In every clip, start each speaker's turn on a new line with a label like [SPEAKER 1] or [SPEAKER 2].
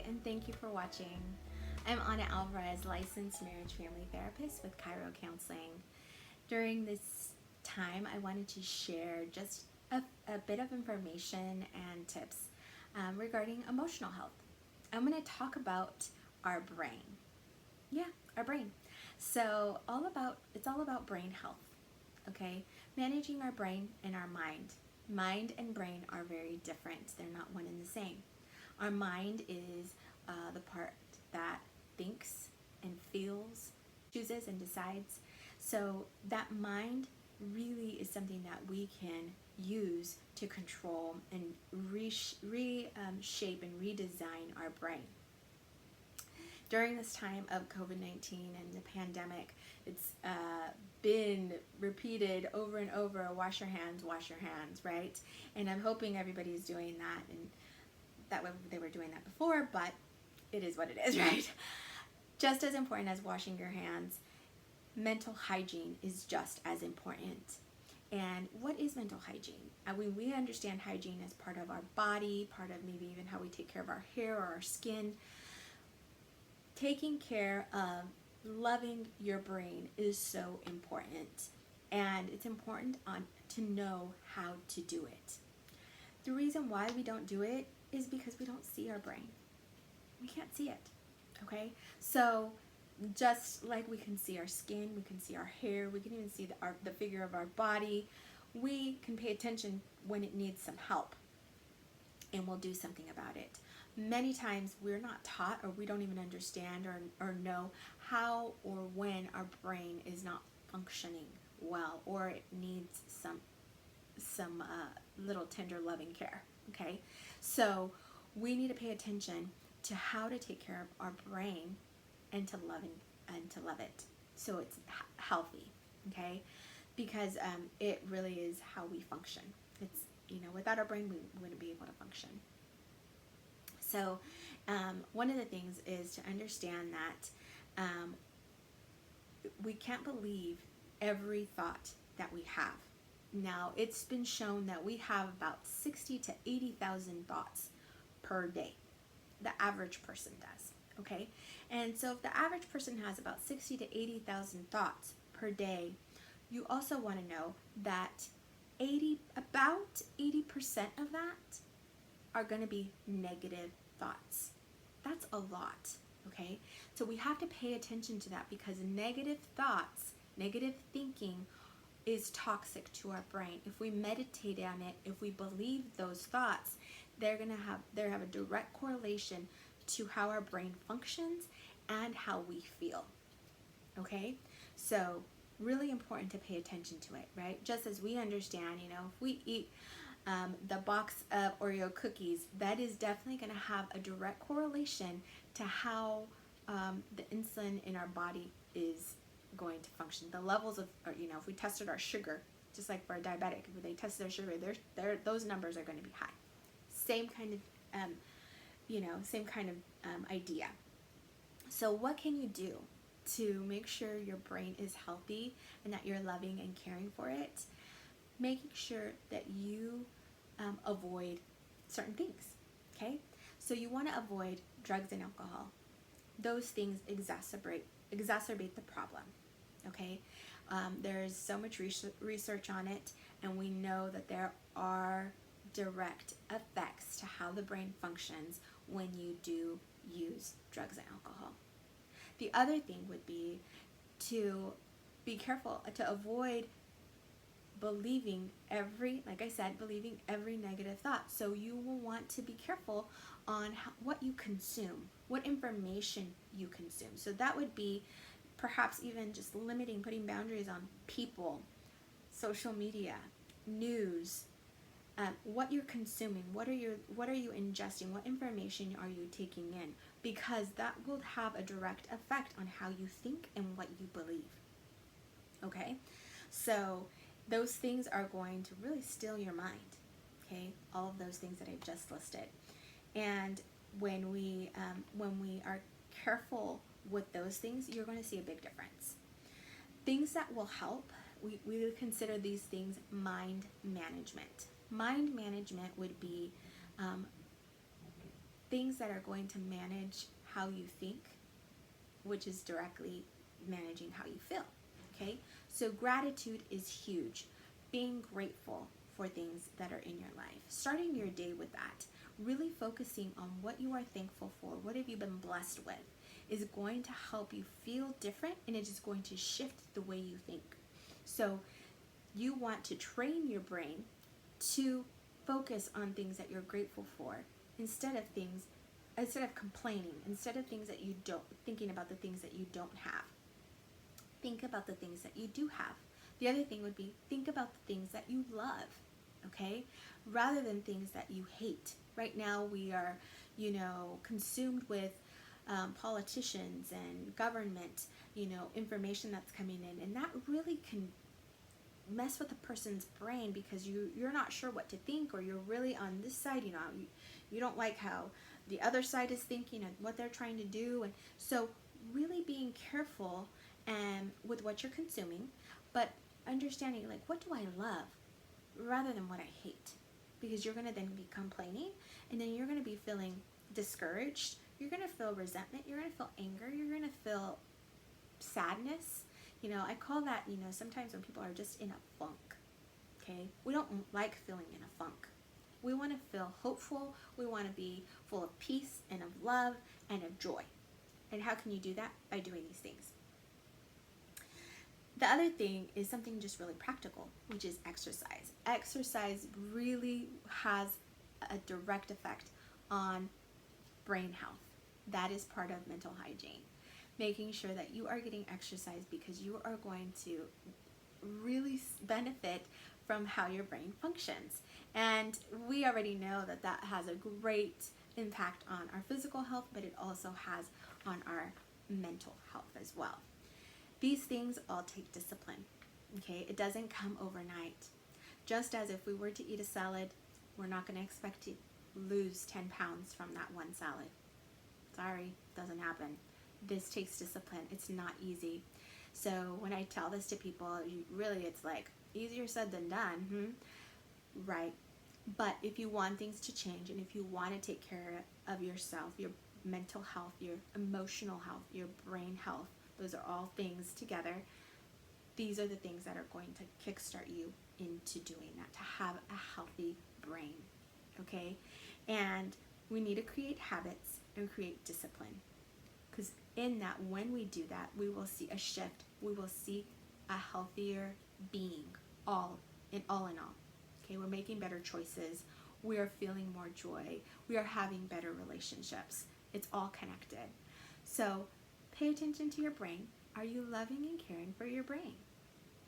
[SPEAKER 1] and thank you for watching. I'm Anna Alvarez, licensed marriage family therapist with Cairo Counseling. During this time, I wanted to share just a bit of information and tips regarding emotional health. I'm going to talk about our brain. Yeah, our brain. It's all about brain health. Okay, managing our brain and our mind. Mind and brain are very different. They're not one and the same. Our mind is the part that thinks and feels, chooses and decides. So that mind really is something that we can use to control and reshape and redesign our brain. During this time of COVID-19 and the pandemic, it's been repeated over and over, wash your hands, right? And I'm hoping everybody's doing that, and that way they were doing that before, but it is what it is, right? Just as important as washing your hands, mental hygiene is just as important. And what is mental hygiene? We understand hygiene as part of our body, part of maybe even how we take care of our hair or our skin. Taking care of loving your brain is so important, and it's important to know how to do it. The reason why we don't do it is because we don't see our brain. We can't see it, okay? So just like we can see our skin, we can see our hair, we can even see the figure of our body, we can pay attention when it needs some help, and we'll do something about it. Many times we're not taught, or we don't even understand or know how or when our brain is not functioning well, or it needs some little tender loving care. Okay, so we need to pay attention to how to take care of our brain and to love it so it's healthy. Okay, because it really is how we function. It's, without our brain we wouldn't be able to function. So one of the things is to understand that we can't believe every thought that we have. Now, it's been shown that we have about 60 to 80,000 thoughts per day. The average person does, okay? And so if the average person has about 60 to 80,000 thoughts per day, you also want to know that about 80% of that are going to be negative thoughts. That's a lot, okay? So we have to pay attention to that, because negative thoughts, negative thinking is toxic to our brain. If we meditate on it, if we believe those thoughts, they have a direct correlation to how our brain functions and how we feel. Okay? So really important to pay attention to it, right? Just as we understand, if we eat the box of Oreo cookies, that is definitely going to have a direct correlation to how the insulin in our body is going to function. The levels of, if we tested our sugar, just like for a diabetic, if they test their sugar, those numbers are going to be high. Same kind of idea. So what can you do to make sure your brain is healthy and that you're loving and caring for it? Making sure that you avoid certain things, okay? So you want to avoid drugs and alcohol. Those things exacerbate the problem, okay? There's so much research on it, and we know that there are direct effects to how the brain functions when you do use drugs and alcohol. The other thing would be to be careful to avoid believing every negative thought. So you will want to be careful on what you consume, what information you consume. So that would be perhaps even just putting boundaries on people, social media, news, what you're consuming, what are you ingesting, what information are you taking in, because that will have a direct effect on how you think and what you believe. Okay, so those things are going to really steal your mind, okay? All of those things that I've just listed. And when we are careful with those things, you're going to see a big difference. Things that will help, we would consider these things mind management. Mind management would be things that are going to manage how you think, which is directly managing how you feel. Okay, so gratitude is huge. Being grateful for things that are in your life, starting your day with that, really focusing on what you are thankful for, what have you been blessed with, is going to help you feel different, and it is going to shift the way you think. So you want to train your brain to focus on things that you're grateful for instead of complaining, instead of things that you don't, thinking about the things that you don't have. Think about the things that you do have. The other thing would be, think about the things that you love, okay? Rather than things that you hate. Right now we are, consumed with politicians and government, information that's coming in, and that really can mess with a person's brain because you're not sure what to think, or you're really on this side, you don't like how the other side is thinking and what they're trying to do. And so really being careful with what you're consuming, but understanding, like, what do I love rather than what I hate, because you're going to then be complaining, and then you're going to be feeling discouraged, you're going to feel resentment, you're going to feel anger, you're going to feel sadness. I call that, sometimes when people are just in a funk, okay? We don't like feeling in a funk. We want to feel hopeful. We want to be full of peace and of love and of joy. And how can you do that? By doing these things. The other thing is something just really practical, which is exercise. Exercise really has a direct effect on brain health. That is part of mental hygiene. Making sure that you are getting exercise, because you are going to really benefit from how your brain functions. And we already know that that has a great impact on our physical health, but it also has on our mental health as well. These things all take discipline, okay? It doesn't come overnight. Just as if we were to eat a salad, we're not going to expect to lose 10 pounds from that one salad. Sorry, doesn't happen. This takes discipline. It's not easy. So when I tell this to people, it's like easier said than done, right? But if you want things to change, and if you want to take care of yourself, your mental health, your emotional health, your brain health, those are all things together. These are the things that are going to kickstart you into doing that, to have a healthy brain, okay? And we need to create habits and create discipline, because in that, when we do that, we will see a shift. We will see a healthier being, all in all. Okay, we're making better choices. We are feeling more joy. We are having better relationships. It's all connected. So pay attention to your brain. Are you loving and caring for your brain?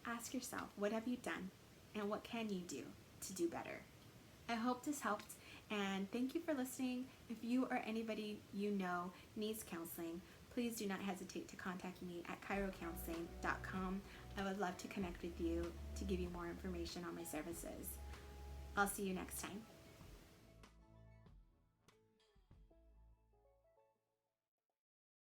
[SPEAKER 1] Ask yourself, what have you done, and what can you do to do better? I hope this helped, and thank you for listening. If you or anybody you know needs counseling, please do not hesitate to contact me at chirocounseling.com. I would love to connect with you to give you more information on my services. I'll see you next time.